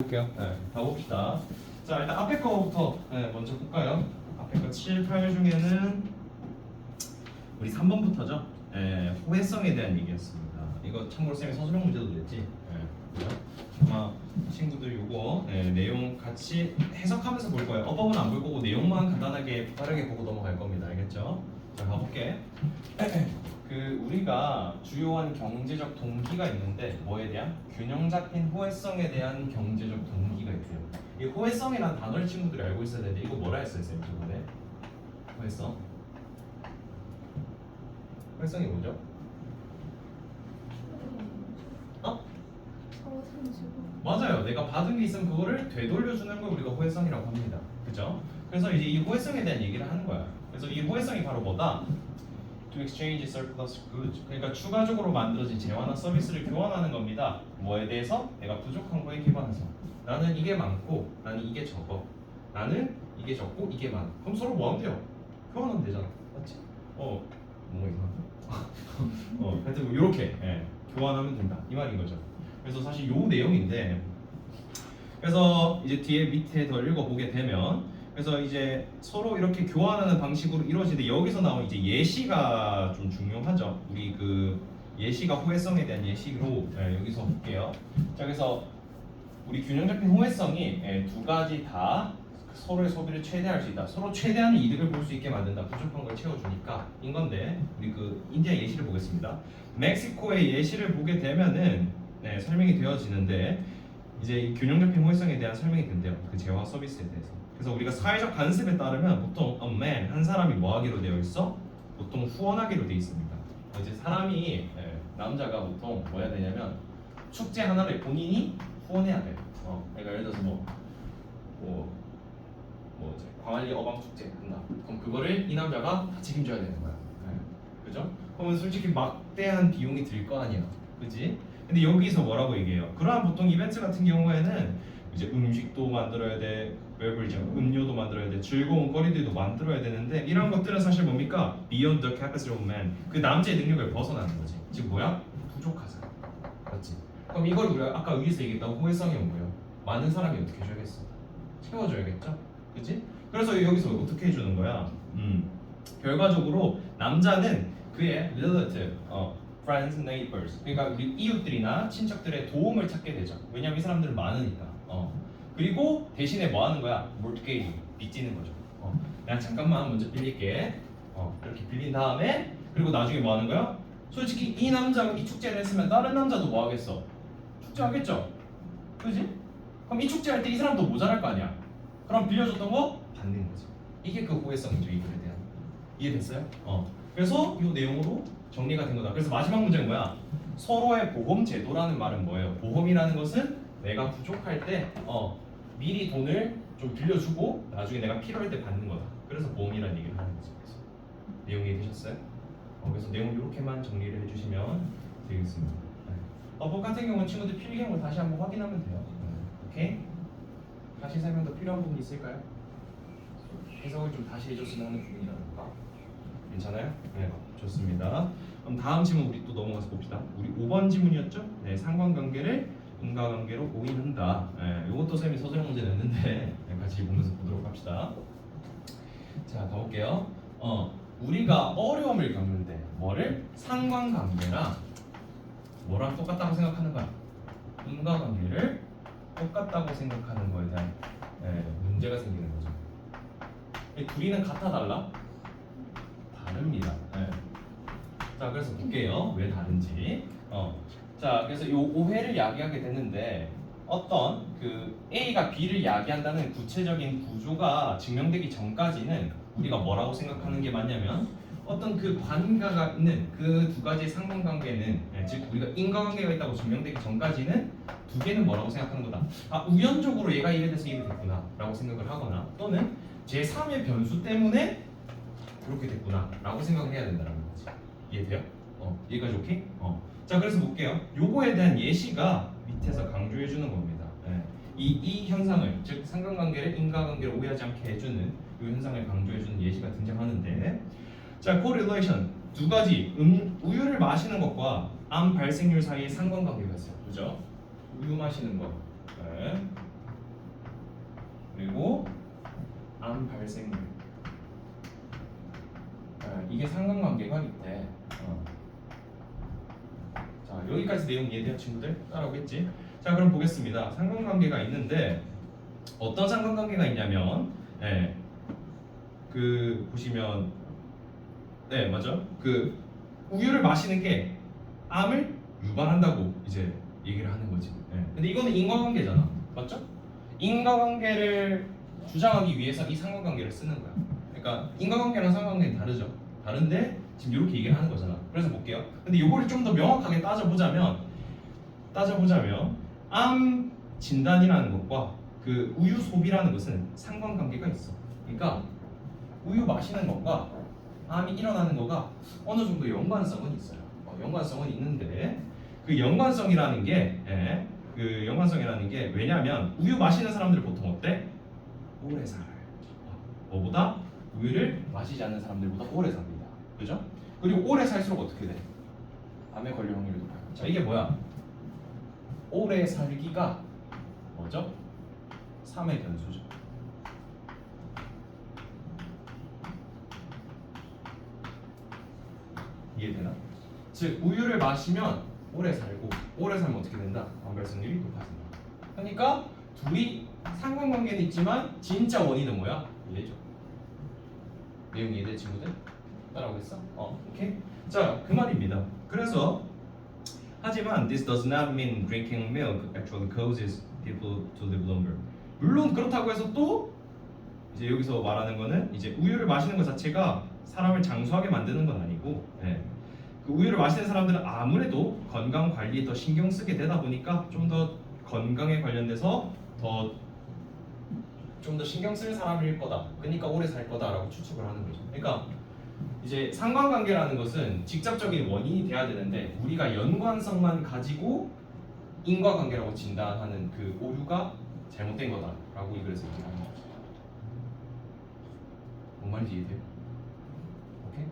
볼게요. 네, 가봅시다. 자, 일단 앞에 거부터 먼저 볼까요? 앞에 거 7, 8 중에는 우리 3번부터죠. 호혜성에 대한 얘기였습니다. 이거 참고로 쌤이 서술형 문제도 냈지. 그죠? 아마 친구들 요거 내용 같이 해석하면서 볼 거예요. 어법은 안 볼 거고 내용만 간단하게 빠르게 보고 넘어갈 겁니다. 알겠죠? 자, 가볼게. 우리가 주요한 경제적 동기가 있는데 뭐에 대한? 균형 잡힌 호혜성에 대한 경제적 동기가 있대요. 이 호혜성이라는 단어를 친구들이 알고 있어야 되는데 이거 뭐라 했어요, 쌤? 저번에 호혜성? 호혜성이 뭐죠? 어? 맞아요. 내가 받은 게 있으면 그거를 되돌려주는 걸 우리가 호혜성이라고 합니다. 그죠? 그래서 이제 이 호혜성에 대한 얘기를 하는 거야. 그래서 이 호혜성이 바로 뭐다? To exchange surplus goods. 그러니까 추가적으로 만들어진 재화나 서비스를 교환하는 겁니다. 뭐에 대해서? 내가 부족한 거에 기반해서. 나는 이게 많고, 나는 이게 적어. 나는 이게 적고, 이게 많아. 그럼 서로 뭐 하면 돼요? 교환하면 되잖아. 맞지? 뭔가 이상하다. 하여튼 뭐 이렇게 교환하면 된다. 이 말인 거죠. 그래서 사실 요 내용인데, 그래서 이제 뒤에 밑에 더 읽어보게 되면. 그래서 이제 서로 이렇게 교환하는 방식으로 이루어지는데 여기서 나온 이제 예시가 좀 중요하죠. 우리 그 예시가 호혜성에 대한 예시로 여기서 볼게요. 자, 그래서 우리 균형 잡힌 호혜성이 두 가지 다 서로의 소비를 최대할 수 있다. 서로 최대한의 이득을 볼 수 있게 만든다. 부족한 걸 채워주니까 인 건데 우리 그 인디아 예시를 보겠습니다. 멕시코의 예시를 보게 되면은 설명이 되어지는데 이제 이 균형 잡힌 호혜성에 대한 설명이 된대요. 그 재화 서비스에 대해서. 그래서 우리가 사회적 관습에 따르면 보통 a man 한 사람이 뭐 하기로 되어 있어? 보통 후원하기로 되어 있습니다. 이제 사람이 남자가 보통 뭐 해야 되냐면 축제 하나를 본인이 후원해야 돼. 그러니까 예를 들어서 이제 광안리 어방 축제 한다. 그럼 그거를 이 남자가 다 책임져야 되는 거야. 그죠? 그러면 솔직히 막대한 비용이 들 거 아니야. 그지? 근데 여기서 뭐라고 얘기해요? 그러한 보통 이벤트 같은 경우에는 이제 음식도 만들어야 돼, 베버리지, 음료도 만들어야 돼, 즐거운 거리들도 만들어야 되는데 이런 것들은 사실 뭡니까? Beyond the capacity of man. 그 남자의 능력을 벗어나는 거지. 즉 뭐야? 부족하잖아. 맞지? 그럼 이걸 우리가 아까 위에서 얘기했던 호혜성이 뭐예요? 많은 사람이 어떻게 해줘야겠어? 채워줘야겠죠? 그치? 그래서 여기서 어떻게 해주는 거야? 결과적으로 남자는 그의 relative, friends, neighbors. 그러니까 우리 이웃들이나 친척들의 도움을 찾게 되죠. 왜냐면 이 사람들은 많으니까. 그리고 대신에 뭐 하는 거야? mortgage, 빚지는 거죠. 내가 잠깐만 먼저 빌릴게. 이렇게 빌린 다음에 그리고 나중에 뭐 하는 거야? 솔직히 이 남자가 이 축제를 했으면 다른 남자도 뭐 하겠어? 축제하겠죠? 그지? 그럼 이 축제할 때 이 사람도 모자랄 거 아니야? 그럼 빌려줬던 거 받는 거지. 이게 그 호혜성이죠, 이거에 대한. 이해됐어요? 그래서 이 내용으로 정리가 된 거다. 그래서 마지막 문제는 뭐야? 서로의 보험 제도라는 말은 뭐예요? 보험이라는 것은 내가 부족할 때 미리 돈을 좀 빌려주고 나중에 내가 필요할 때 받는 거다. 그래서 보험이라는 얘기를 하는 거죠. 그래서 내용 이해되셨어요? 그래서 내용 이렇게만 정리를 해주시면 되겠습니다. 법 같은 경우는 친구들 필기형을 다시 한번 확인하면 돼요. 오케이? 다시 설명 더 필요한 부분이 있을까요? 해석을 좀 다시 해줬으면 하는 부분이라던가. 괜찮아요? 네, 좋습니다. 그럼 다음 질문 우리 또 넘어가서 봅시다. 우리 5번 질문이었죠? 네, 상관관계를 인과관계로 오인한다. 이것도 쌤이 서술형 문제 냈는데 같이 보면서 보도록 합시다. 자, 가볼게요. 우리가 어려움을 겪는데 뭐를? 상관관계랑 뭐랑 똑같다고 생각하는 거야? 인과관계를 똑같다고 생각하는 거에 대한 문제가 생기는 거죠. 둘이는 같아 달라? 다릅니다. 자, 그래서 볼게요. 왜 다른지. 자, 그래서 요 오해를 야기하게 됐는데 어떤 그 A가 B를 야기한다는 구체적인 구조가 증명되기 전까지는 우리가 뭐라고 생각하는 게 맞냐면 어떤 그 관계가 있는 그 두 가지의 상관관계는 즉 우리가 인과관계가 있다고 증명되기 전까지는 두 개는 뭐라고 생각하는 거다. 우연적으로 얘가 이래 돼서 이래 됐구나 라고 생각을 하거나 또는 제3의 변수 때문에 그렇게 됐구나 라고 생각을 해야 된다는 거지. 이해돼요? 여기까지 오케이? 자, 그래서 볼게요. 요거에 대한 예시가 밑에서 강조해 주는 겁니다. 이 현상을, 즉 상관관계를 인과관계로 오해하지 않게 해주는 이 현상을 강조해 주는 예시가 등장하는데, 자, correlation 두 가지 우유를 마시는 것과 암 발생률 사이에 상관관계가 있어요. 그죠? 우유 마시는 거. 발생물. 이게 상관관계가 있대. 자, 여기까지 내용 이해돼요, 친구들? 따라오겠지? 자, 그럼 보겠습니다. 상관관계가 있는데 어떤 상관관계가 있냐면, 그 보시면, 맞아. 그 우유를 마시는 게 암을 유발한다고 이제 얘기를 하는 거지. 근데 이거는 인과관계잖아, 맞죠? 인과관계를 주장하기 위해서 이 상관관계를 쓰는 거야. 그러니까 인과관계랑 상관관계는 다르죠. 다른데 지금 이렇게 얘기를 하는 거잖아. 그래서 볼게요. 근데 이거를 좀 더 명확하게 따져보자면 암 진단이라는 것과 그 우유 소비라는 것은 상관관계가 있어. 그러니까 우유 마시는 것과 암이 일어나는 거가 어느 정도 연관성은 있어요. 연관성은 있는데 그 연관성이라는 게 왜냐하면 우유 마시는 사람들은 보통 어때? 오래 살아요. 뭐보다? 우유를 마시지 않는 사람들보다 오래 삽니다. 그죠? 그리고 오래 살수록 어떻게 돼? 암에 걸릴 확률이 높아요. 자, 이게 뭐야? 오래 살기가 뭐죠? 3의 변수죠. 이해되나? 즉 우유를 마시면 오래 살고 오래 살면 어떻게 된다? 암 발생률이 높아진다. 그러니까 둘이 상관관계는 있지만 진짜 원인은 뭐야? 얘죠. 내용 이해돼, 친구들? 따라오겠어? 오케이? 자, 그 말입니다. 그래서 하지만 this does not mean drinking milk actually causes people to live longer. 물론 그렇다고 해서 또 이제 여기서 말하는 거는 이제 우유를 마시는 것 자체가 사람을 장수하게 만드는 건 아니고, 그 우유를 마시는 사람들은 아무래도 건강 관리에 더 신경 쓰게 되다 보니까 좀 더 건강에 관련돼서 좀 더 신경 쓸 사람일 거다. 그러니까 오래 살 거다라고 추측을 하는 거죠. 그러니까 이제 상관관계라는 것은 직접적인 원인이 돼야 되는데 우리가 연관성만 가지고 인과관계라고 진단하는 그 오류가 잘못된 거다라고 이 글에서 얘기를 하는 거죠. 뭔 말인지 이해돼요? 오케이?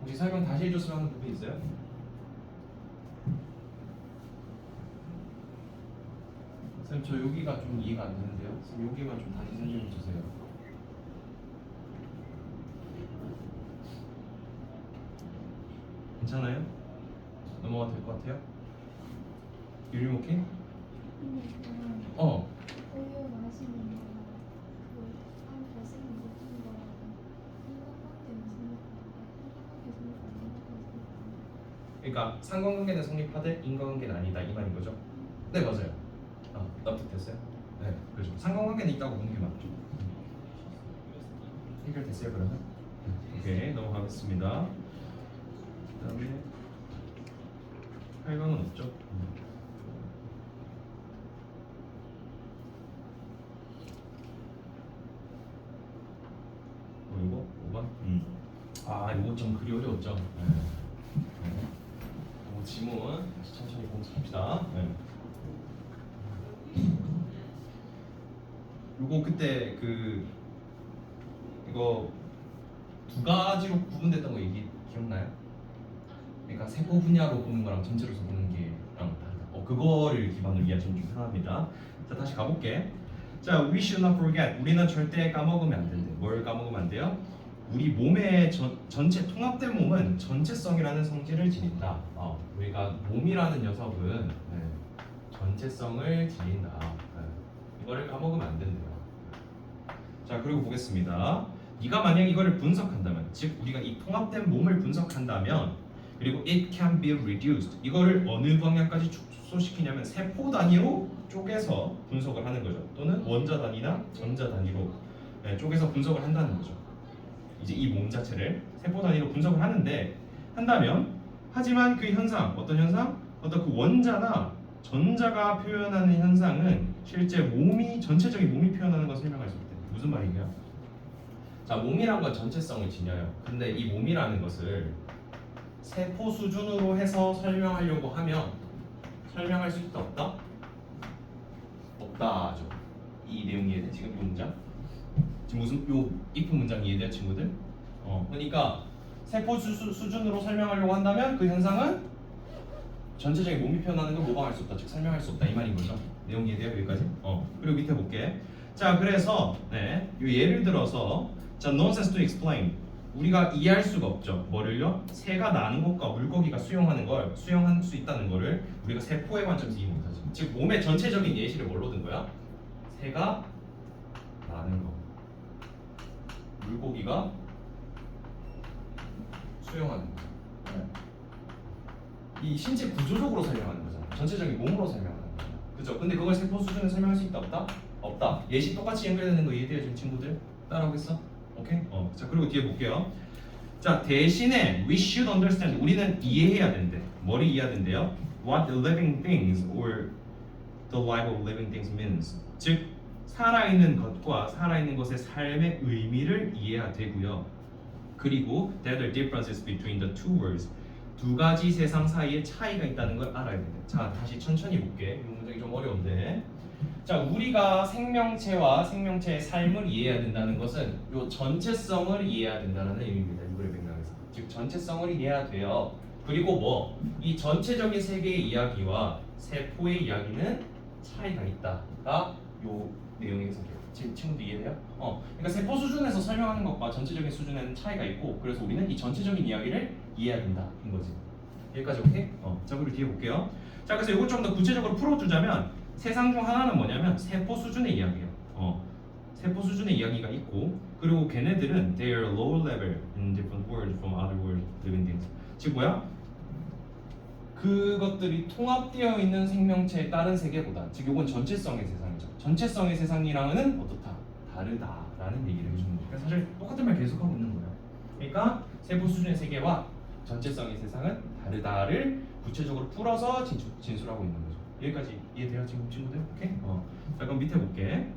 혹시 설명 다시 해줬으면 하는 부분 있어요? 선생님, 저 여기가 좀 이해가 안 되는데요. 선생님, 여기만 좀 다시 설명해 주세요. 괜찮아요? 넘어가도 될 것 같아요? 유림 오케이? 우유 마시는 거랑 그암 발생이 높은 거랑 인간관계는 성립하고 그러니까 상관관계는 성립하되 인과관계는 아니다 이 말인 거죠? 네, 맞아요. 납득됐어요? 네, 그렇죠. 상관관계는 있다고 보는 게 맞죠. 해결됐어요, 그러면? 오케이, 넘어가겠습니다. 그다음에 8강은 없죠? 이거 5번? 이거 좀 그리 어려웠죠? 지문 다시 천천히 공부합시다. 요거 그때 이거 두 가지로 구분됐던 거 기억나요? 그러니까 세포 분야로 보는 거랑 전체로서 보는 게랑 다르다. 그거를 기반으로 이해하시면 좀 편합니다. 자, 다시 가볼게. 자, we should not forget. 우리는 절대 까먹으면 안 된대. 뭘 까먹으면 안 돼요? 우리 몸의 전체 통합된 몸은 전체성이라는 성질을 지닌다. 우리가 몸이라는 녀석은 전체성을 지닌다. 이거를 까먹으면 안 된대요. 자, 그리고 보겠습니다. 네가 만약 이거를 분석한다면, 즉 우리가 이 통합된 몸을 분석한다면, 그리고 it can be reduced. 이거를 어느 방향까지 축소시키냐면 세포 단위로 쪼개서 분석을 하는 거죠. 또는 원자 단위나 전자 단위로 쪼개서 분석을 한다는 거죠. 이제 이 몸 자체를 세포 단위로 분석을 한다면, 하지만 그 현상, 어떤 현상? 어떤 그 원자나 전자가 표현하는 현상은 실제 전체적인 몸이 표현하는 것을 설명할 수 있대. 무슨 말이냐? 자, 몸이란 건 전체성을 지녀요. 근데 이 몸이라는 것을 세포 수준으로 해서 설명하려고 하면 설명할 수 있다, 없다? 없다죠. 이 내용이 이해돼? 지금 이 문장? 지금 무슨 if 문장 이해돼요, 친구들? 그러니까 세포 수준으로 설명하려고 한다면 그 현상은 전체적인 몸이 표현하는 걸 모방할 수 없다, 즉 설명할 수 없다 이 말인 거죠. 내용 이해돼요, 여기까지? 그리고 밑에 볼게. 자, 그래서 요 예를 들어서 자, nonsense to explain. 우리가 이해할 수가 없죠. 뭐를요? 새가 나는 것과 물고기가 수용할 수 있다는 거를 우리가 세포의 관점에서 이해 못하죠. 즉 몸의 전체적인 예시를 뭘로 든 거야? 새가 나는 거, 물고기가 수용하는 거. 이 신체 구조적으로 설명하는 거잖아. 전체적인 몸으로 설명하는 거야. 그죠? 근데 그걸 세포 수준에 설명할 수 있다 없다? 없다. 예시 똑같이 연결되는 거 이해돼요 지금 친구들? 따라오겠어? 오케이? 자 그리고 뒤에 볼게요. 자 대신에 we should understand 우리는 이해해야 된대. 뭐를 이해해야 된대요? What the living things or the life of living things means. 즉 살아있는 것과 살아있는 것의 삶의 의미를 이해해야 되고요. 그리고 there are differences between the two worlds. 두 가지 세상 사이에 차이가 있다는 걸 알아야 돼. 자, 다시 천천히 볼게. 이 문장이 좀 어려운데. 자, 우리가 생명체와 생명체의 삶을 이해해야 된다는 것은 요 전체성을 이해해야 된다는 의미입니다. 이거의 맥락에서. 즉 전체성을 이해해야 돼요. 그리고 뭐 이 전체적인 세계의 이야기와 세포의 이야기는 차이가 있다가 요 내용의 해석이에요. 지금 친구도 이해돼요? 그러니까 세포 수준에서 설명하는 것과 전체적인 수준에는 차이가 있고 그래서 우리는 이 전체적인 이야기를 이해해야 된다인 거지. 여기까지 오케이? 자 그리고 뒤에 볼게요. 자 그래서 이걸 좀 더 구체적으로 풀어주자면 세상 중 하나는 뭐냐면 세포 수준의 이야기예요. 세포 수준의 이야기가 있고 그리고 걔네들은 they are low level in different worlds from other world living things. 즉 뭐야? 그것들이 통합되어 있는 생명체의 다른 세계보다 즉 이건 전체성의 세상이죠. 전체성의 세상이랑은 어떻다? 다르다라는 얘기를 해주는 거죠. 그래서 사실 똑같은 말 계속하고 있는 거예요. 그러니까 세포 수준의 세계와 전체성의 세상은 다르다를 구체적으로 풀어서 진술하고 있는 거죠. 여기까지 이해돼요 지금 친구들? 오케이? 자 그럼 밑에 볼게.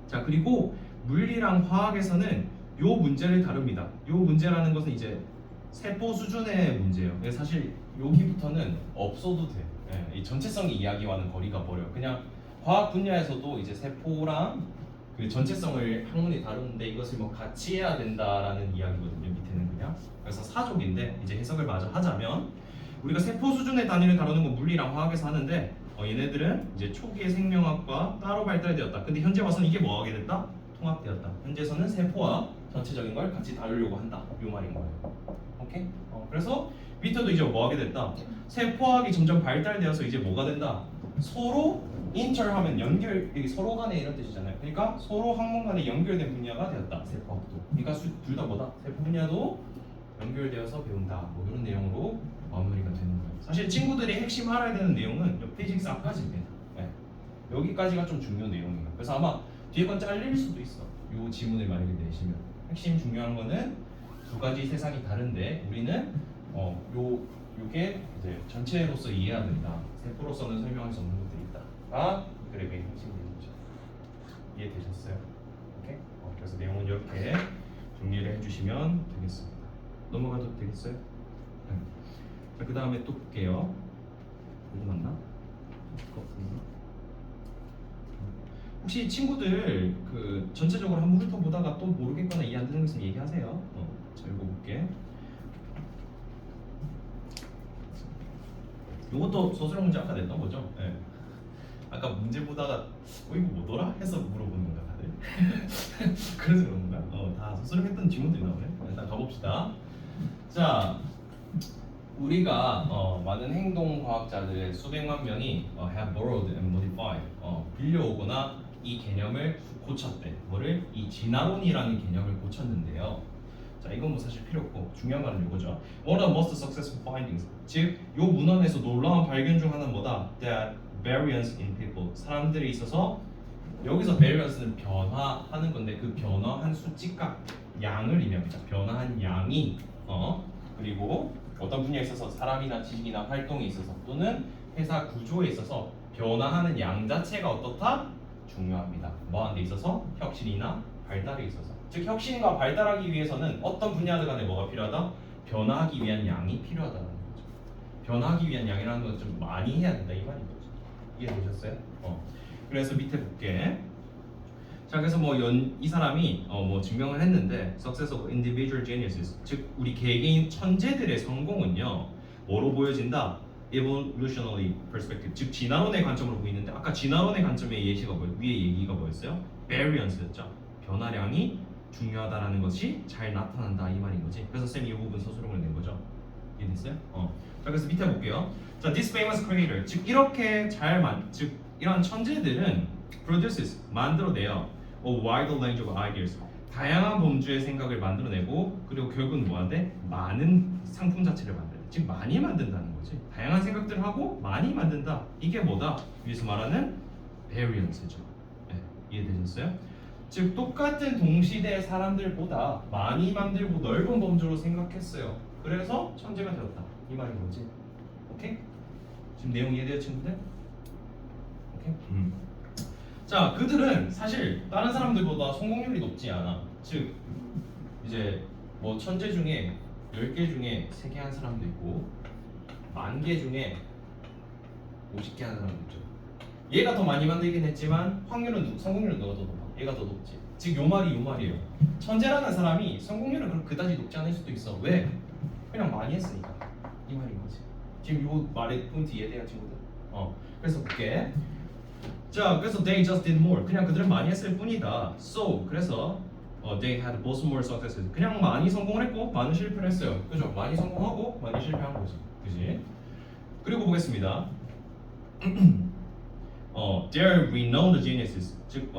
자 그리고 물리랑 화학에서는 요 문제를 다룹니다. 요 문제라는 것은 이제 세포 수준의 문제예요. 그래서 사실 여기부터는 없어도 돼. 이 전체성의 이야기와는 거리가 멀어요. 그냥 화학 분야에서도 이제 세포랑 그 전체성을 학문이 다루는데 이것을 뭐 같이 해야 된다라는 이야기거든요. 밑에는 그냥. 그래서 사족인데 이제 해석을 마저 하자면 우리가 세포 수준의 단위를 다루는 건 물리랑 화학에서 하는데 얘네들은 이제 초기의 생명학과 따로 발달되었다. 근데 현재 와서는 이게 뭐 하게 됐다? 통합되었다. 현재서는 세포와 전체적인 걸 같이 다루려고 한다. 이 말인 거예요. 오케이? 그래서 밑에도 이제 뭐 하게 됐다? 세포학이 점점 발달되어서 이제 뭐가 된다? 서로 인터하면 여기 서로 간에 이런 뜻이잖아요. 그러니까 서로 학문 간에 연결된 분야가 되었다. 세포학도. 그러니까 둘 다 뭐다? 세포 분야도 연결되어서 배운다. 뭐 이런 내용으로 마무리가 되는 거예요. 사실 친구들이 핵심 알아야 되는 내용은 피직스 앞까지입니다. 네. 여기까지가 좀 중요한 내용이에요. 그래서 아마 뒤에 건 잘릴 수도 있어. 이 지문을 만약에 내시면 핵심 중요한 거는 두 가지 세상이 다른데 우리는 요게 이제 전체로서 이해해야 된다. 세포로서는 설명할 수 없는 것들이 있다가 그래프의 핵심 내용이죠. 이해되셨어요? 오케이? 그래서 내용은 이렇게 정리를 해주시면 되겠습니다. 넘어가도 되겠어요? 네. 자, 그 다음에 또 볼게요. 어디 맞나? 혹시 친구들 그 전체적으로 한번 훑어보다가 또 모르겠거나 이해 안 되는 거 있으면 얘기하세요. 자, 읽어볼게. 이것도 소수령 문제 아까 냈던 거죠? 네. 아까 문제 보다가 이거 뭐더라? 해서 물어보는 건가 다들? 그래서 그런 건가? 다 소수령 했던 질문들이 나오네. 일단 가봅시다. 자, 우리가 많은 행동 과학자들 수백만 명이 have borrowed and modified 빌려오거나 이 개념을 고쳤대. 뭐를? 이 진화론이라는 개념을 고쳤는데요. 자, 이건 뭐 사실 필요 없고 중요한 거는 이거죠. One of the most successful findings. 즉, 요 문헌에서 놀라운 발견 중 하나는 뭐다? That variance in people. 사람들에 있어서 여기서 variance는 변화하는 건데 그 변화한 수치값 양을 의미합니다. 변화한 양이 그리고 어떤 분야에 있어서 사람이나 지식이나 활동에 있어서 또는 회사 구조에 있어서 변화하는 양 자체가 어떻다? 중요합니다. 뭐하는 데 있어서? 혁신이나 발달에 있어서. 즉 혁신과 발달하기 위해서는 어떤 분야들 간에 뭐가 필요하다? 변화하기 위한 양이 필요하다는 거죠. 변화하기 위한 양이라는 건 좀 많이 해야 된다 이 말인 거죠. 이해되셨어요? 그래서 밑에 볼게. 자, 그래서 이 사람이 증명을 했는데 success of individual geniuses, 즉 우리 개개인 천재들의 성공은요 뭐로 보여진다? evolutionary perspective, 즉 진화론의 관점으로 보이는데 아까 진화론의 관점의 예시가 위에 얘기가 뭐였어요? variance였죠. 변화량이 중요하다라는 것이 잘 나타난다 이 말인 거지. 그래서 쌤이 이 부분 서술형을 낸 거죠. 이해됐어요? 자 그래서 밑에 볼게요. 자 this famous creator, 즉 이렇게 즉 이런 천재들은 produces 만들어내요. a wide range of ideas. 다양한 범주의 생각을 만들어내고 그리고 결국은 뭐한대? 많은 상품 자체를 만든다. 즉 많이 만든다는 거지. 다양한 생각들을 하고 많이 만든다. 이게 뭐다? 위에서 말하는 variance죠. 네, 이해되셨어요? 즉 똑같은 동시대의 사람들보다 많이 만들고 넓은 범주로 생각했어요. 그래서 천재가 되었다. 이 말인 거지. 오케이? 지금 내용 이해돼요, 친구들? 오케이? 자, 그들은 사실 다른 사람들보다 성공률이 높지 않아. 즉 이제 뭐 천재 중에 10개 중에 3개 한 사람도 있고 10,000개 중에 50개 한 사람도 있죠. 얘가 더 많이 만들긴 했지만 성공률은 누가 더 높아? 얘가 더 높지. 즉 요 말이에요. 천재라는 사람이 성공률은 그다지 높지 않을 수도 있어. 왜? 그냥 많이 했으니까. 이 말인 거지. 지금 요 말의 포인트 이해돼요, 친구들? 그래서 볼게. 자, 그래서 they just did more. 그냥 그들은 많이 했을 뿐이다. So, 그래서 they had both more successes. 그냥 많이 성공을 했고 많은 실패를 했어요. 그죠? 많이 성공하고 많이 실패한 거지. 그지? 그리고 보겠습니다. they're renowned geniuses. 즉,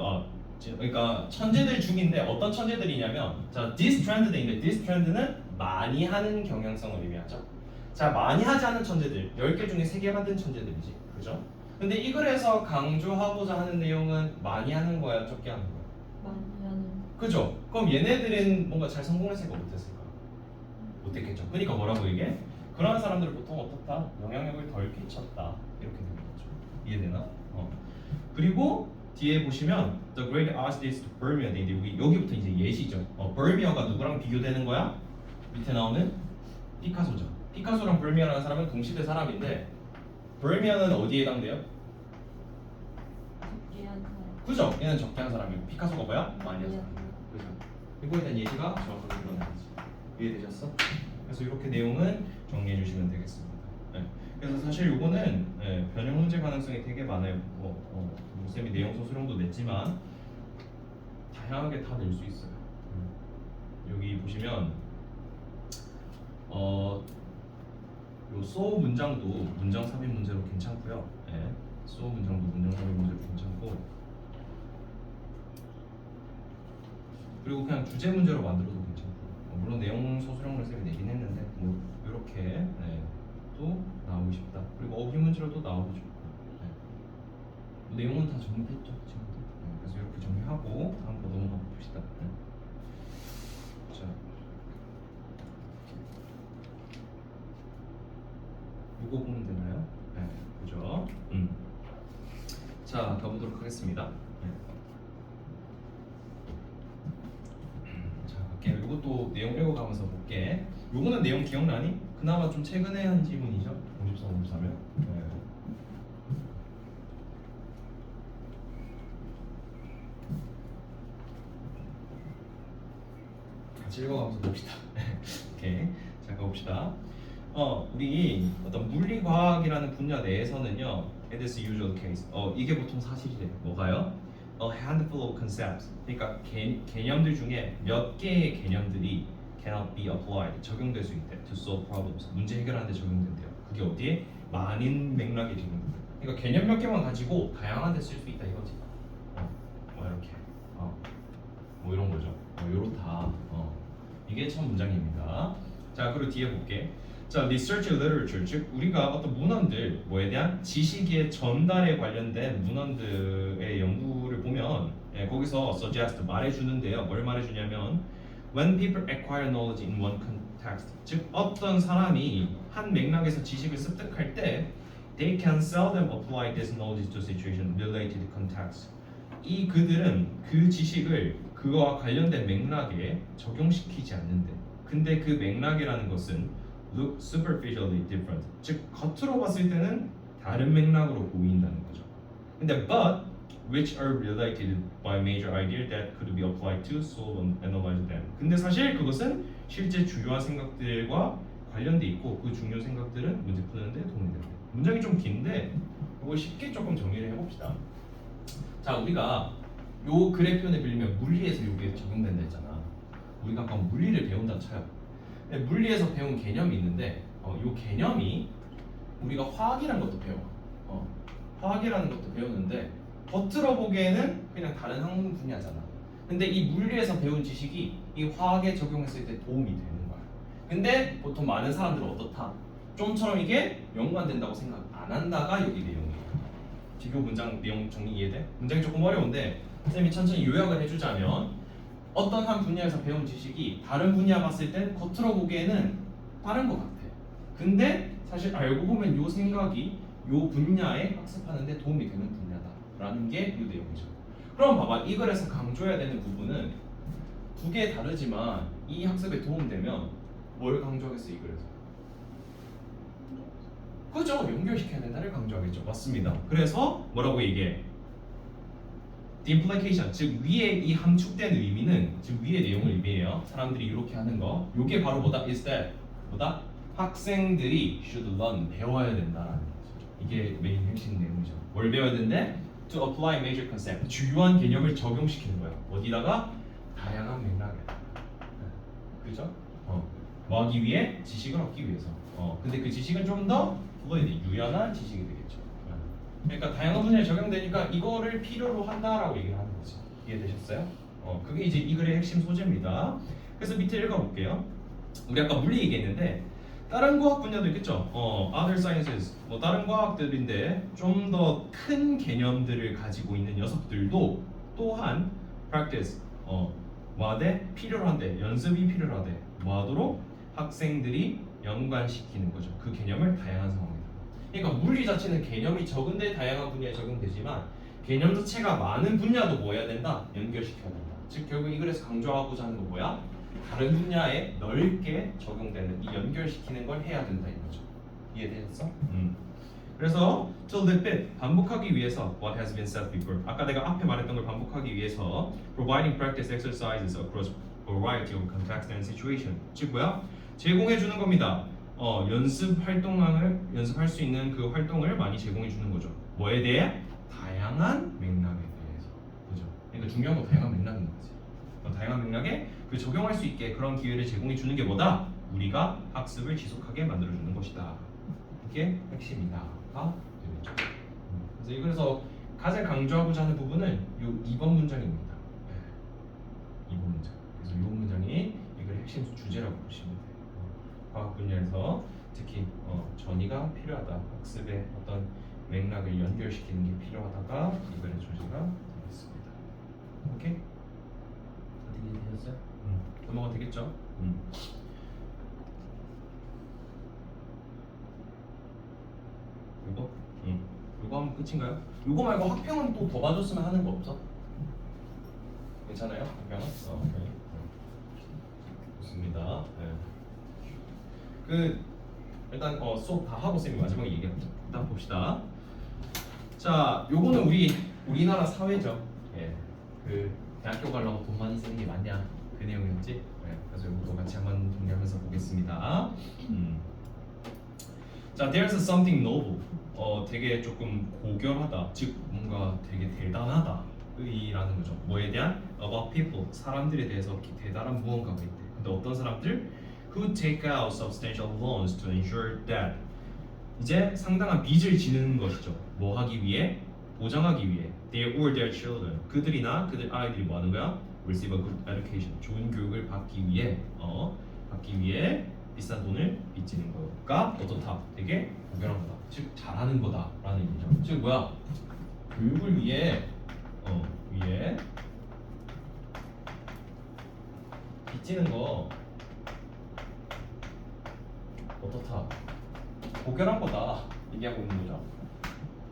그러니까 천재들 중인데 어떤 천재들이냐면, 자, this trend인데 this trend는 많이 하는 경향성을 의미하죠. 자, 많이 하지 않은 천재들 10개 중에 3개 만든 천재들이지. 그죠? 근데 이 글에서 강조하고자 하는 내용은 많이 하는 거야, 적게 하는 거야? 많이 하는. 그죠? 그럼 얘네들은 뭔가 잘 성공했을까 못했을까? 못했겠죠. 그러니까 뭐라고 얘기해? 그러한 사람들은 보통 어떻다? 영향력을 덜 끼쳤다. 이렇게 되는 거죠. 이해되나? 그리고 뒤에 보시면 The great artist Vermeer, 여기부터 이제 예시죠. 버미어가 누구랑 비교되는 거야? 밑에 나오는 피카소죠. 피카소랑 버미어라는 사람은 동시대 사람인데 버미어는 어디에 해당돼요? 적게 한 사람. 그죠? 얘는 적게 한 사람이고 피카소가 뭐야? 많이 한 사람. 그죠? 이거에 대한 예시가 정확하게 드러나야지. 이해되셨어? 그래서 이렇게 내용은 정리해 주시면 되겠습니다. 네. 그래서 사실 요거는 변형 문제 가능성이 되게 많아요. 쌤이 내용 소수령도 냈지만 다양하게 다 낼 수 있어요. 여기 보시면 요 so 문장도 문장 삽입 문제로 괜찮고요. so 문장도 문장 삽입 문제로 괜찮고, 그리고 그냥 주제 문제로 만들어도 괜찮고, 물론 내용 소수령을 쌤이 내긴 했는데 뭐 이렇게 또 나오고 싶다. 그리고 어휘 문제로 또 나오고 싶고. 내용은 다 정리됐죠, 친구들. 그래서 이렇게 정리하고 다음 거 넘어가 봅시다. 자, 이거 보면 되나요? 네, 그죠? 자, 가보도록 하겠습니다. 자, 갈게요. 이것도 내용 읽어가면서 볼게. 요거는 내용 기억나니? 그나마 좀 최근에 한 지문이죠. 54, 53면. 같이 읽어가면서 봅시다. 오케이. 자, 가봅시다. 우리 어떤 물리과학이라는 분야 내에서는요, it is usual case. 이게 보통 사실이래요. 뭐가요? A handful of concepts. 그러니까 개념들 중에 몇 개의 개념들이 cannot be applied. 적용될 수 있대. To solve problems. 문제 해결하는 데 적용된대요. 그게 어디에? 많은 맥락에 적용된대요. 그러니까 개념 몇 개만 가지고 다양한 데 쓸 수 있다 이거지. 뭐 이렇게. 뭐 이런 거죠. 요렇다. 이게 첫 문장입니다. 자, 그리고 뒤에 볼게. 자, research literature, 즉 우리가 어떤 문헌들, 뭐에 대한 지식의 전달에 관련된 문헌들의 연구를 보면 거기서 suggest 말해주는데요. 뭘 말해주냐면 when people acquire knowledge in one context, 즉 어떤 사람이 한 맥락에서 지식을 습득할 때 they can seldom apply this knowledge to situation related context. 이 그들은 그 지식을 그거와 관련된 맥락에 적용시키지 않는데, 근데 그 맥락이라는 것은 look superficially different, 즉 겉으로 봤을 때는 다른 맥락으로 보인다는 거죠. 근데 but which are related by major idea that could be applied to solve and analyze them. 근데 사실 그것은 실제 주요한 생각들과 관련돼 있고 그 중요 생각들은 문제 푸는데 도움이 된다. 문장이 좀 긴데 이거 쉽게 조금 정리를 해봅시다. 자, 우리가 요 글의 표현을 빌리면 물리에서 요게 적용된다 했잖아. 우리가 아까 물리를 배운다 쳐요. 근데 물리에서 배운 개념이 있는데 요 개념이 우리가 화학이라는 것도 배워. 화학이라는 것도 배우는데 겉으로 보기에는 그냥 다른 학문 분야잖아. 근데 이 물리에서 배운 지식이 이 화학에 적용했을 때 도움이 되는 거야. 근데 보통 많은 사람들은 어떻다? 좀처럼 이게 연관된다고 생각 안 한다가 여기 내용이에요. 지금 문장 내용 정리 이해돼? 문장이 조금 어려운데 선생님이 천천히 요약을 해주자면 어떤 한 분야에서 배운 지식이 다른 분야 봤을 땐 겉으로 보기에는 다른 것 같아. 근데 사실 알고 보면 요 생각이 요 분야에 학습하는 데 도움이 되는 분야다라는 게 이 내용이죠. 그럼 봐봐, 이 글에서 강조해야 되는 부분은 두 개 다르지만 이 학습에 도움되면 뭘 강조하겠어 이 글에서? 그죠? 연결시켜야 된다를 강조하겠죠. 맞습니다. 그래서 뭐라고 얘기해? The implication, 즉 위에 이 함축된 의미는 즉 위의 내용을 의미해요. 사람들이 이렇게 하는 거. 요게 바로 뭐다? Is that 뭐다? 학생들이 should learn, 배워야 된다라는 거죠. 이게 메인 핵심 내용이죠. 뭘 배워야 된대? To apply major concept, 주요한 개념을 적용시키는 거야. 어디다가? 다양한 맥락에. 그죠? 뭐 하기 위해? 지식을 얻기 위해서. 근데 그 지식은 좀 더 유연한 지식이 되겠죠. 그러니까 다양한 분야에 적용되니까 이거를 필요로 한다라고 얘기를 하는 거지. 이해되셨어요? 그게 이제 이 글의 핵심 소재입니다. 그래서 밑에 읽어볼게요. 우리 아까 물리 얘기했는데 다른 과학 분야도 있겠죠. Other sciences, 뭐 다른 과학들인데 좀 더 큰 개념들을 가지고 있는 녀석들도 또한 practice, 뭐하되 필요로 한데, 연습이 필요로 하되 뭐하도록 학생들이 연관시키는 거죠. 그 개념을 다양한 상황에. 그러니까 물리 자체는 개념이 적은데 다양한 분야에 적용되지만 개념 자체가 많은 분야도 뭐 해야 된다? 연결시켜야 된다. 즉 결국 이 글에서 강조하고자 하는 건 뭐야? 다른 분야에 넓게 적용되는 이 연결시키는 걸 해야 된다 이거죠. 이해되셨어? 그래서 to repeat, 반복하기 위해서 what has been said before. 아까 내가 앞에 말했던 걸 반복하기 위해서 providing practice exercises across variety of context and situation. 즉 뭐야? 제공해 주는 겁니다. 연습할 수 있는 그 활동을 많이 제공해 주는 거죠. 뭐에 대해? 다양한 맥락에 대해서. 그죠? 그러니까 중요한 건 다양한 맥락인 거지. 다양한 맥락에 그 적용할 수 있게 그런 기회를 제공해 주는 게 뭐다? 우리가 학습을 지속하게 만들어 주는 것이다. 이게 핵심이다가 되겠죠. 그래서 이거에서 가장 강조하고자 하는 부분은 요 2번 문장입니다. 2번 문장. 그래서 이 문장이 이걸 핵심 주제라고 보시면 돼요. 과학 분야에서 특히 전이가 필요하다. 학습의 어떤 맥락을 연결시키는 게 필요하다가 이번의 주제가 되겠습니다. 오케이? 어떻게 이해되셨어요? 넘어가 되겠죠? 이거? 이거 하면 끝인가요? 이거 말고 학평은 또 더 봐줬으면 하는 거 없어? 괜찮아요? 학평은? 오케이. 좋습니다. 네. 일단 수업 다 하고 쌤이 마지막에 얘기합니다. 일단 봅시다. 자, 요거는 우리나라 사회죠. 예, 그 대학교 가려고 돈 많이 쓰는 게 맞냐 그 내용이었지. 예, 그래서 요것도 같이 한번 정리하면서 보겠습니다. 자, there's something noble. 되게 조금 고결하다. 즉 뭔가 되게 대단하다. 이라는 거죠. 뭐에 대한? About people. 사람들에 대해서 대단한 무언가가 있대. 근데 어떤 사람들? Who take out substantial loans to ensure that. 이제 상당한 빚을 지는 것이죠. 뭐 하기 위해? 보장하기 위해. They or their children. 그들이나 그들 아이들이 뭐 하는 거야? Receive a good education. 좋은 교육을 받기 위해 비싼 돈을 빚지는 거가 어떻다? 되게 고결한 거다. 즉 잘하는 거다라는 얘기죠. 즉 뭐야? 교육을 위해 빚지는 거 어떻다? 고결한 거다 얘기하고 있는 거죠.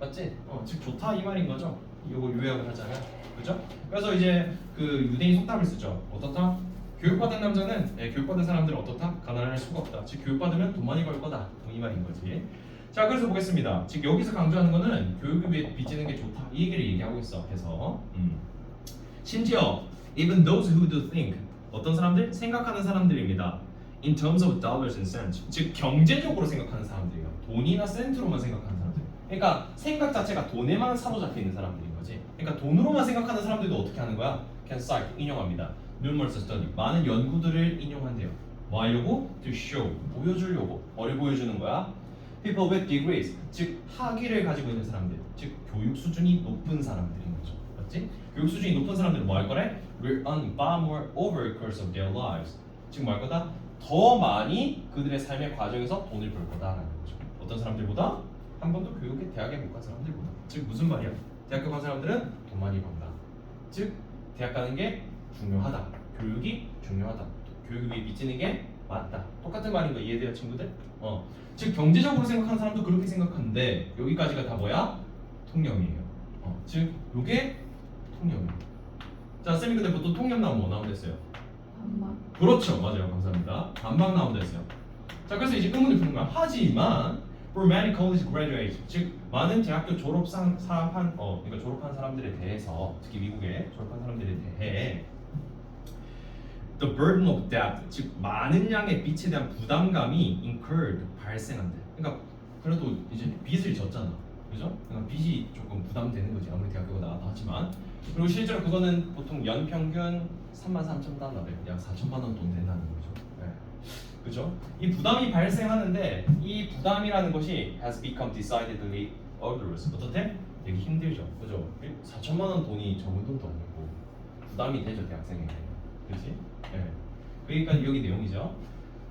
맞지? 즉 좋다 이 말인 거죠. 이거 요약을 하자면, 그죠? 그래서 이제 그 유대인 속담을 쓰죠. 어떻다? 교육받은 남자는, 교육받은 사람들은 어떻다? 가난할 수가 없다. 즉 교육받으면 돈 많이 벌 거다. 이 말인 거지. 자, 그래서 보겠습니다. 즉 여기서 강조하는 거는 교육을 위해 빚지는 게 좋다. 이 얘기를 얘기하고 있어. 해서 심지어 even those who do think, 어떤 사람들? 생각하는 사람들입니다. in terms of dollars and cents. 즉 경제적으로 생각하는 사람들이에요. 돈이나 센트로만 생각하는 사람들. 그러니까 생각 자체가 돈에만 사로잡혀 있는 사람들인 거지. 그러니까 돈으로만 생각하는 사람들도 어떻게 하는 거야? Can cite 인용합니다. numerous study 많은 연구들을 인용한대요. 뭐 하려고? To show 보여주려고. 뭐를 보여주는 거야? People with degrees 즉 학위를 가지고 있는 사람들, 즉 교육 수준이 높은 사람들인 거죠. 맞지? 교육 수준이 높은 사람들은 뭐 할 거래? Will earn far more over the course of their lives. 즉 뭐 할 거다? 더 많이 그들의 삶의 과정에서 돈을 벌 거다라는 거죠. 어떤 사람들보다? 한 번도 교육에 대학에 못 간 사람들보다. 즉 무슨 말이야? 대학교 간 사람들은 돈 많이 번다. 즉 대학 가는 게 중요하다. 교육이 중요하다. 교육 위에 빚지는 게 맞다. 똑같은 말인 거 이해돼요, 친구들? 즉 경제적으로 생각하는 사람도 그렇게 생각하는데 여기까지가 다 뭐야? 통념이에요. 즉 요게 통념이에요. 자, 쌤이 근데 보통 통념 나오면 뭐 나온댔어요? 반반. 그렇죠, 맞아요, 감사합니다. 반박 나온댔어요. 자, 그래서 이제 의문을 푸는 거야. 하지만 for many college graduates, 즉 많은 대학교 졸업한 그러니까 졸업한 사람들에 대해서, 특히 미국에 졸업한 사람들에 대해 the burden of debt, 즉 많은 양의 빚에 대한 부담감이 incurred, 발생한대. 그러니까 그래도 이제 빚을 졌잖아, 그죠? 그러니까 빚이 조금 부담되는 거지, 아무리 대학교가 나왔다 하지만. 그리고 실제로 그거는 보통 연 평균 33,000달러, 약 4천만 원 돈 된다는 거죠. 네. 그죠? 이 부담이 발생하는데 이 부담이라는 것이 has become decidedly onerous. 어떻게? 되게 힘들죠, 그죠? 4천만 원 돈이 적은 돈도 아니고 부담이 되죠, 대학생에게. 그렇지? 네. 그러니까 여기 내용이죠.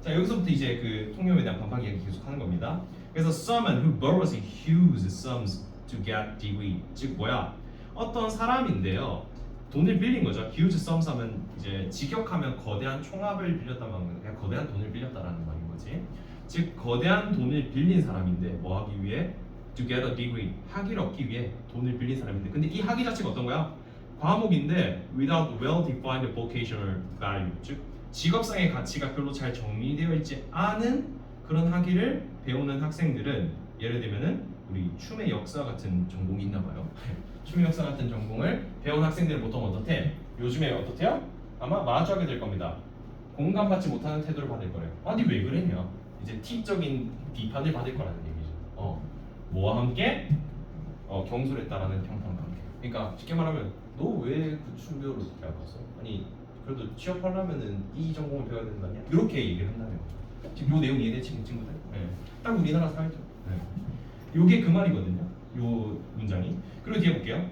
자, 여기서부터 이제 그 통념에 대한 반박 이야기 계속하는 겁니다. 그래서 someone who borrows huge sums to get degree, 즉 뭐야? 어떤 사람인데요, 돈을 빌린 거죠. huge sums 하면 이제 직역하면 거대한 총합을 빌렸다는 말은 그냥 거대한 돈을 빌렸다라는 말인 거지. 즉 거대한 돈을 빌린 사람인데 뭐 하기 위해? To get a degree, 학위를 얻기 위해 돈을 빌린 사람인데, 근데 이 학위 자체가 어떤 거야? 과목인데 without well-defined vocational value, 즉 직업상의 가치가 별로 잘 정리되어 있지 않은 그런 학위를 배우는 학생들은, 예를 들면은 우리 춤의 역사 같은 전공이 있나 봐요. 춤의 역사 같은 전공을 배운 학생들은 보통 어떻대? 요즘에 어떻대요? 아마 마주하게 될 겁니다. 공감받지 못하는 태도를 받을 거래요. 아니 왜 그랬냐? 이제 T적인 비판을 받을 거라는 얘기죠. 뭐와 함께? 경솔했다라는 평판과 함께. 그러니까 쉽게 말하면 너 왜 그 춤 배우러 대학 갔어? 아니 그래도 취업하려면은 이 전공을 배워야 되는 거 아니야? 이렇게 얘기를 한다는 거죠. 지금 요 내용 이해돼, 친구들? 네. 딱 우리나라 사회죠. 네. 요게 그 말이거든요. 요 문장이. 그리고 뒤에 볼게요.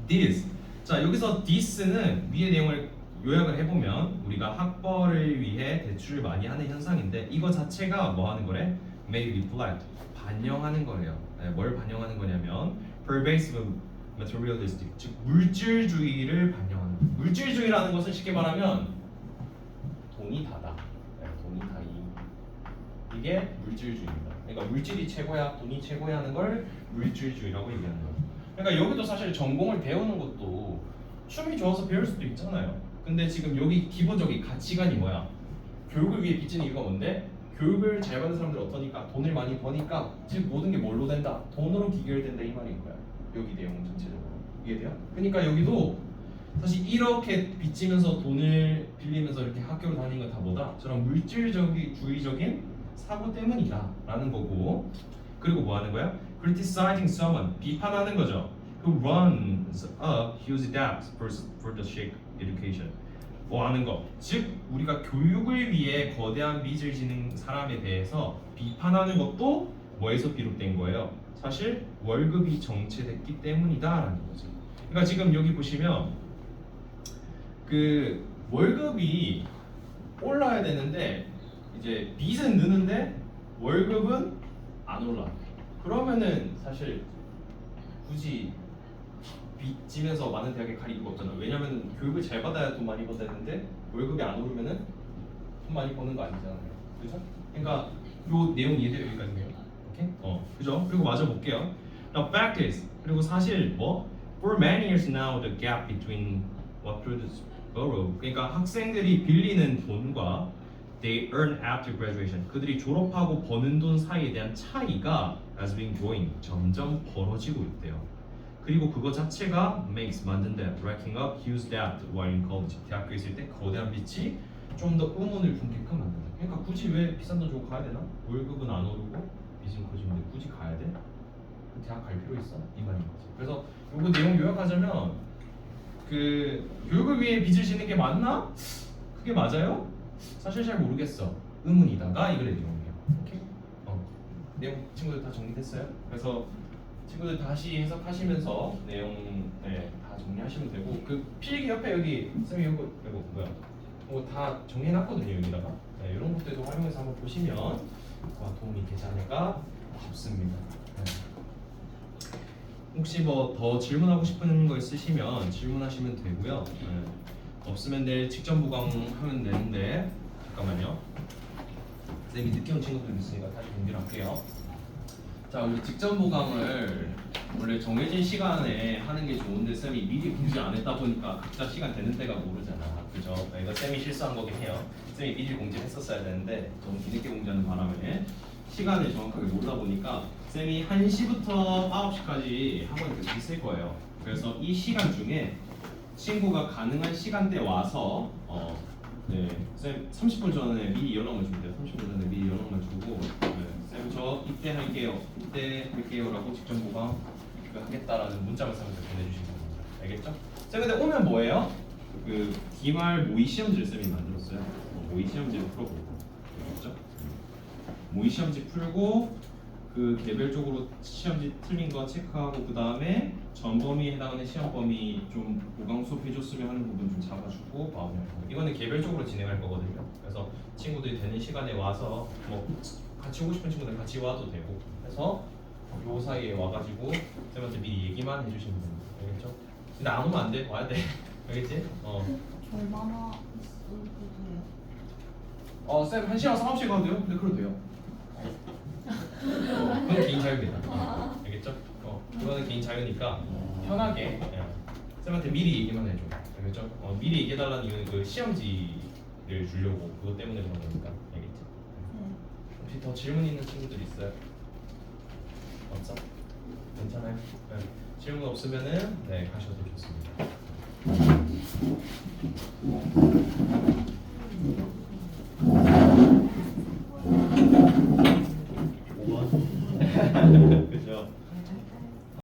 This. 자, 여기서 this는 위의 내용을 요약을 해보면 우리가 학벌을 위해 대출을 많이 하는 현상인데 이거 자체가 뭐 하는 거래? May reflect. 반영하는 거래요. 네, 뭘 반영하는 거냐면 pervasive materialistic, 즉 물질주의를 반영하는. 물질주의라는 것은 쉽게 말하면 돈이 다다. 네, 돈이 다이. 이게 물질주의입니다. 그러니까 물질이 최고야, 돈이 최고야 하는 걸 물질주의라고 얘기하는 거예요. 그러니까 여기도 사실 전공을 배우는 것도 춤이 좋아서 배울 수도 있잖아요. 근데 지금 여기 기본적인 가치관이 뭐야? 교육을 위해 빚지는 이유가 뭔데? 교육을 잘 받는 사람들 어떠니까? 돈을 많이 버니까 즉 모든 게 뭘로 된다? 돈으로 기결된다 이 말인 거야. 여기 내용 전체적으로 이해돼요? 그러니까 여기도 사실 이렇게 빚지면서 돈을 빌리면서 이렇게 학교를 다니는 건 다 뭐다? 저런 물질적인 주의적인 사고 때문이다 라는 거고, 그리고 뭐 하는 거야? criticizing someone, 비판하는 거죠. who runs a huge debt for the shake education. 뭐 하는 거? 즉 우리가 교육을 위해 거대한 빚을 지는 사람에 대해서 비판하는 것도 뭐에서 비롯된 거예요? 사실 월급이 정체됐기 때문이다라는 거죠. 그러니까 지금 여기 보시면 그 월급이 올라야 되는데 이제 빚은 느는데 월급은 안 올라. 그러면은 사실 굳이 빚지면서 많은 대학에 갈 이유가 없잖아. 왜냐면 교육을 잘 받아야 돈 많이 벌어야 되는데 월급이 안 오르면은 돈 많이 버는 거 아니잖아요. 그죠? 그러니까 요 내용 이해돼요? 여기까지네요. 오케이? 그죠? 그리고 마저 볼게요. Now fact is, 그리고 사실 뭐 for many years now the gap between what students borrow, 그러니까 학생들이 빌리는 돈과 they earn after graduation, 그들이 졸업하고 버는 돈 사이에 대한 차이가 has been growing, 점점 벌어지고 있대요. 그리고 그거 자체가 makes 만든데 racking up huge debt while in college, 대학교에 있을 때 거대한 빚이 좀 더 의문을 품게끔 만든다. 그러니까 굳이 왜 비싼 돈 주고 가야 되나? 월급은 안 오르고 빚은 커지는데 굳이 가야 돼? 그 대학 갈 필요 있어? 이 말인 거지. 그래서 요거 내용 요약하자면 그 교육을 위해 빚을 지는 게 맞나? 그게 맞아요? 사실 잘 모르겠어. 의문이다가 이거의 내용이에요. 오케이? 내용 친구들 다 정리됐어요? 그래서 친구들 다시 해석하시면서 내용 다 정리하시면 되고 그 필기 옆에 여기 쌤이 이거 뭐야? 이거 다 정리해놨거든요 여기다가. 이런 것들도 활용해서 한번 보시면 도움이 되지 않을까 싶습니다. 혹시 뭐 더 질문하고 싶은 거 있으시면 질문하시면 되고요. 없으면 내일 직전 보강하면 되는데 잠깐만요. 쌤이 늦게 온 친구들 있으니까 다시 공개를 할게요. 자, 우리 직전 보강을 원래 정해진 시간에 하는 게 좋은데 쌤이 미리 공지 안 했다 보니까 각자 시간 되는 때가 모르잖아. 그죠? 이거 쌤이 실수한 거긴 해요. 쌤이 미리 공지를 했었어야 되는데 너무 뒤늦게 공지하는 바람에 시간을 정확하게 모르다 보니까 쌤이 1시부터 9시까지 학원에 계속 있을 거예요. 그래서 이 시간 중에 친구가 가능한 시간대 와서 쌤 30분 전에 미리 연락을 줍니다. 30분 전에 미리 연락을 주고 쌤 저 이때 할게요. 이때 할게요라고 직전 보강 하겠다라는 문자를 쌤한테 보내주시면 됩니다. 알겠죠? 쌤 근데 오면 뭐예요? 그 기말 모의 시험지를 쌤이 만들었어요. 모의 시험지를 풀어보고 알겠죠? 모의 시험지 풀고 그 개별적으로 시험지 틀린 거 체크하고 그 다음에 전 범위에 해당하는 시험 범위 좀 보강 수업 해줬으면 하는 부분 좀 잡아주고 마무리할 거예요. 이거는 개별적으로 진행할 거거든요. 그래서 친구들이 되는 시간에 와서 뭐 같이 오고 싶은 친구들 같이 와도 되고 해서 요 사이에 와가지고 쌤한테 미리 얘기만 해주시면 됩니다. 알겠죠? 근데 안 오면 안 돼. 와야 돼. 알겠지? 얼마나 있어도 쌤 1시간 9시 가도 돼요? 네, 그래도 돼요. 그건 개인 자유입니다. 알겠죠? 그거는 개인 자유니까 편하게 쌤한테 미리 얘기만 해줘. 알겠죠? 미리 얘기해달라는 이유는 그 시험지를 주려고 그것 때문에 그런 거니까. 알겠지? 혹시 더 질문 있는 친구들 있어요? 없어? 괜찮아요? 네. 질문 없으면은 가셔도 좋습니다.